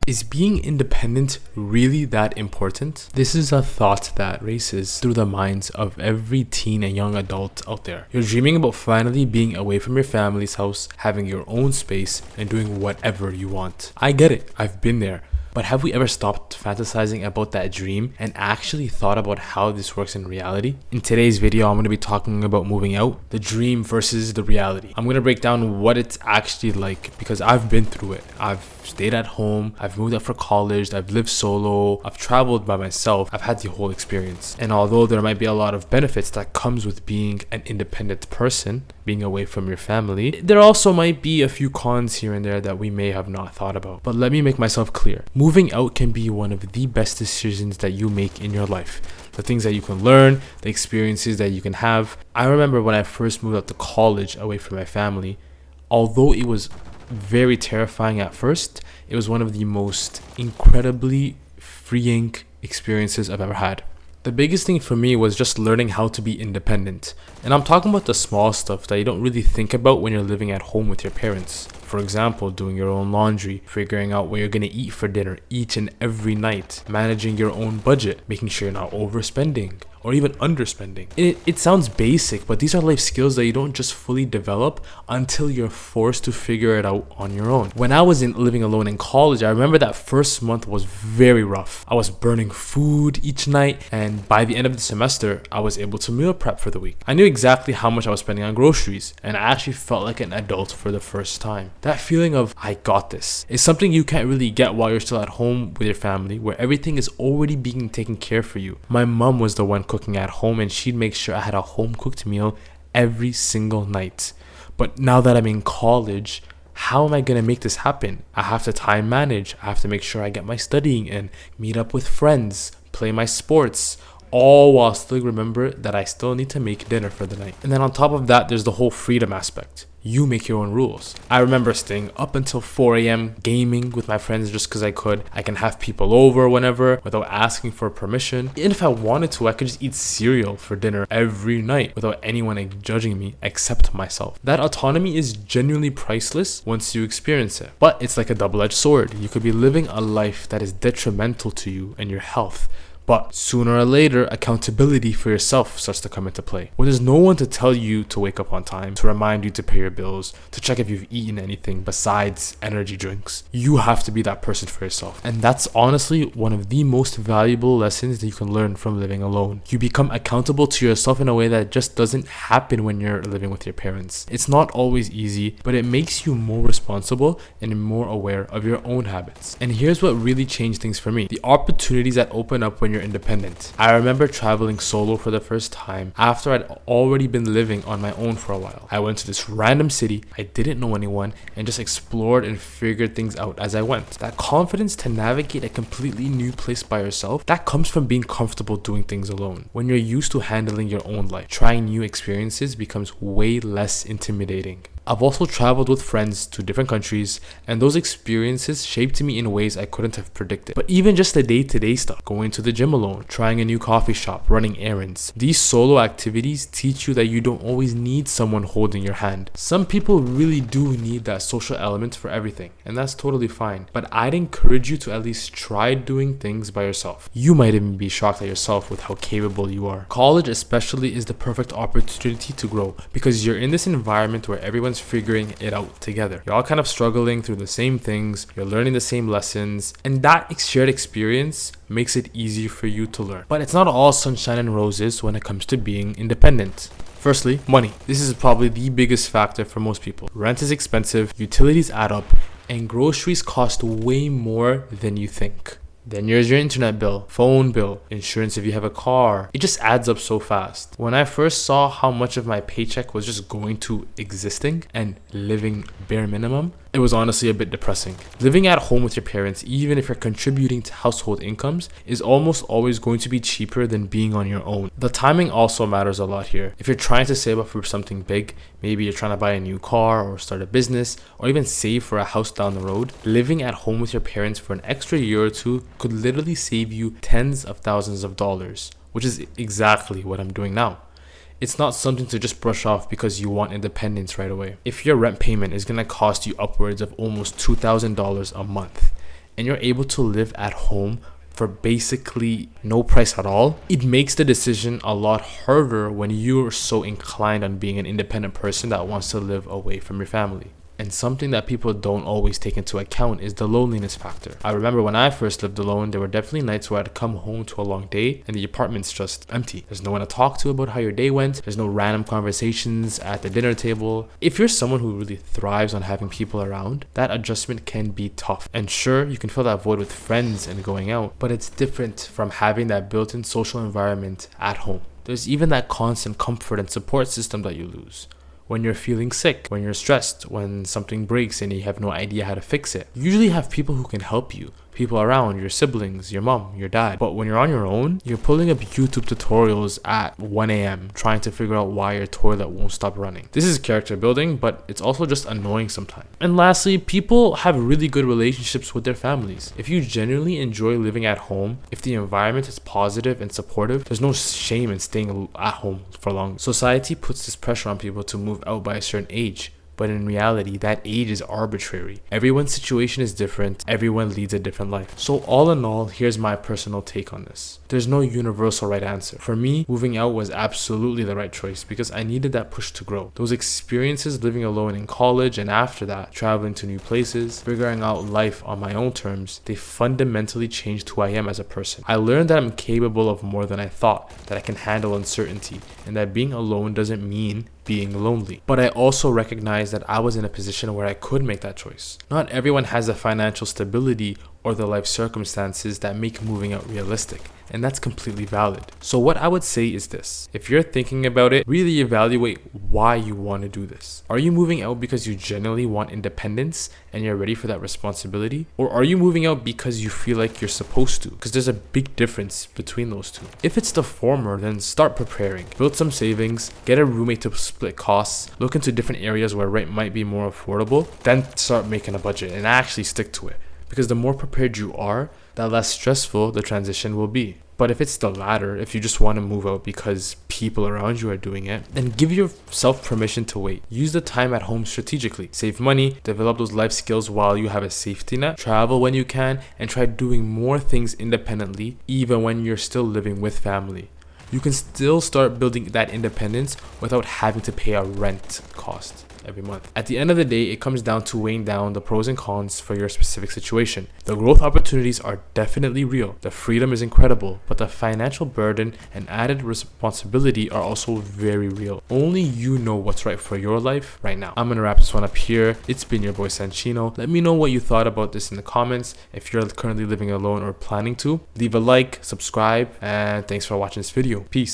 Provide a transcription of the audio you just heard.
Is being independent really that important? This is a thought that races through the minds of every teen and young adult out there. You're dreaming about finally being away from your family's house, having your own space, and doing whatever you want. I get it, I've been there. But have we ever stopped fantasizing about that dream and actually thought about how this works in reality? In today's video, I'm going to be talking about moving out, the dream versus the reality. I'm going to break down what it's actually like because I've been through it. I've stayed at home, I've moved out for college, I've lived solo, I've traveled by myself, I've had the whole experience. And although there might be a lot of benefits that comes with being an independent person, being away from your family, there also might be a few cons here and there that we may have not thought about. But let me make myself clear. Moving out can be one of the best decisions that you make in your life. The things that you can learn, the experiences that you can have. I remember when I first moved out to college away from my family, although it was very terrifying at first, it was one of the most incredibly freeing experiences I've ever had. The biggest thing for me was just learning how to be independent. And I'm talking about the small stuff that you don't really think about when you're living at home with your parents. For example, doing your own laundry, figuring out what you're going to eat for dinner each and every night, managing your own budget, making sure you're not overspending or even underspending. It sounds basic, but these are life skills that you don't just fully develop until you're forced to figure it out on your own. When I was living alone in college, I remember that first month was very rough. I was burning food each night, and by the end of the semester, I was able to meal prep for the week. I knew exactly how much I was spending on groceries, and I actually felt like an adult for the first time. That feeling of, I got this, is something you can't really get while you're still at home with your family, where everything is already being taken care for you. My mom was the one cooking at home, and she'd make sure I had a home cooked meal every single night. But now that I'm in college, how am I going to make this happen? I have to time manage. I have to make sure I get my studying in, meet up with friends, play my sports, all while still remember that I still need to make dinner for the night. And then on top of that, there's the whole freedom aspect. You make your own rules. I remember staying up until 4 a.m. gaming with my friends just because I could. I can have people over whenever without asking for permission. And if I wanted to, I could just eat cereal for dinner every night without anyone judging me except myself. That autonomy is genuinely priceless once you experience it. But it's like a double-edged sword. You could be living a life that is detrimental to you and your health. But sooner or later, accountability for yourself starts to come into play. When there's no one to tell you to wake up on time, to remind you to pay your bills, to check if you've eaten anything besides energy drinks, you have to be that person for yourself. And that's honestly one of the most valuable lessons that you can learn from living alone. You become accountable to yourself in a way that just doesn't happen when you're living with your parents. It's not always easy, but it makes you more responsible and more aware of your own habits. And here's what really changed things for me. The opportunities that open up when you're independent. I remember traveling solo for the first time after I'd already been living on my own for a while. I went to this random city, I didn't know anyone, and just explored and figured things out as I went. That confidence to navigate a completely new place by yourself, that comes from being comfortable doing things alone. When you're used to handling your own life, trying new experiences becomes way less intimidating. I've also traveled with friends to different countries, and those experiences shaped me in ways I couldn't have predicted. But even just the day-to-day stuff, going to the gym alone, trying a new coffee shop, running errands, these solo activities teach you that you don't always need someone holding your hand. Some people really do need that social element for everything, and that's totally fine. But I'd encourage you to at least try doing things by yourself. You might even be shocked at yourself with how capable you are. College especially is the perfect opportunity to grow because you're in this environment where everyone's figuring it out together. You're all kind of struggling through the same things, you're learning the same lessons, and that shared experience makes it easier for you to learn. But it's not all sunshine and roses when it comes to being independent. Firstly, money. This is probably the biggest factor for most people. Rent is expensive, utilities add up, and groceries cost way more than you think. Then there's your internet bill, phone bill, insurance if you have a car. It just adds up so fast. When I first saw how much of my paycheck was just going to existing and living bare minimum, it was honestly a bit depressing. Living at home with your parents, even if you're contributing to household incomes, is almost always going to be cheaper than being on your own. The timing also matters a lot here. If you're trying to save up for something big, maybe you're trying to buy a new car or start a business or even save for a house down the road, living at home with your parents for an extra year or two could literally save you tens of thousands of dollars, which is exactly what I'm doing now. It's not something to just brush off because you want independence right away. If your rent payment is going to cost you upwards of almost $2,000 a month, and you're able to live at home for basically no price at all, it makes the decision a lot harder when you're so inclined on being an independent person that wants to live away from your family. And something that people don't always take into account is the loneliness factor. I remember when I first lived alone, there were definitely nights where I'd come home to a long day and the apartment's just empty. There's no one to talk to about how your day went. There's no random conversations at the dinner table. If you're someone who really thrives on having people around, that adjustment can be tough. And sure, you can fill that void with friends and going out, but it's different from having that built-in social environment at home. There's even that constant comfort and support system that you lose. When you're feeling sick, when you're stressed, when something breaks and you have no idea how to fix it. You usually have people who can help you. People around, your siblings, your mom, your dad. But when you're on your own, you're pulling up YouTube tutorials at 1 a.m. trying to figure out why your toilet won't stop running. This is character building, but it's also just annoying sometimes. And lastly, people have really good relationships with their families. If you genuinely enjoy living at home, if the environment is positive and supportive, there's no shame in staying at home for long. Society puts this pressure on people to move out by a certain age. But in reality, that age is arbitrary. Everyone's situation is different. Everyone leads a different life. So all in all, here's my personal take on this. There's no universal right answer. For me, moving out was absolutely the right choice because I needed that push to grow. Those experiences living alone in college and after that, traveling to new places, figuring out life on my own terms, they fundamentally changed who I am as a person. I learned that I'm capable of more than I thought, that I can handle uncertainty, and that being alone doesn't mean being lonely. But I also recognize that I was in a position where I could make that choice. Not everyone has the financial stability or the life circumstances that make moving out realistic, and that's completely valid. So what I would say is this: if you're thinking about it, really evaluate why you want to do this. Are you moving out because you genuinely want independence and you're ready for that responsibility? Or are you moving out because you feel like you're supposed to? Because there's a big difference between those two. If it's the former, then start preparing. Build some savings, get a roommate to split costs, look into different areas where rent might be more affordable, then start making a budget and actually stick to it. Because the more prepared you are, the less stressful the transition will be. But if it's the latter, if you just want to move out because people around you are doing it, then give yourself permission to wait. Use the time at home strategically. Save money, develop those life skills while you have a safety net, travel when you can, and try doing more things independently, even when you're still living with family. You can still start building that independence without having to pay a rent cost every month. At the end of the day, it comes down to weighing down the pros and cons for your specific situation. The growth opportunities are definitely real. The freedom is incredible, but the financial burden and added responsibility are also very real. Only you know what's right for your life right now. I'm gonna wrap this one up here. It's been your boy Sanchino. Let me know what you thought about this in the comments. If you're currently living alone or planning to, leave a like, subscribe, and thanks for watching this video. Peace.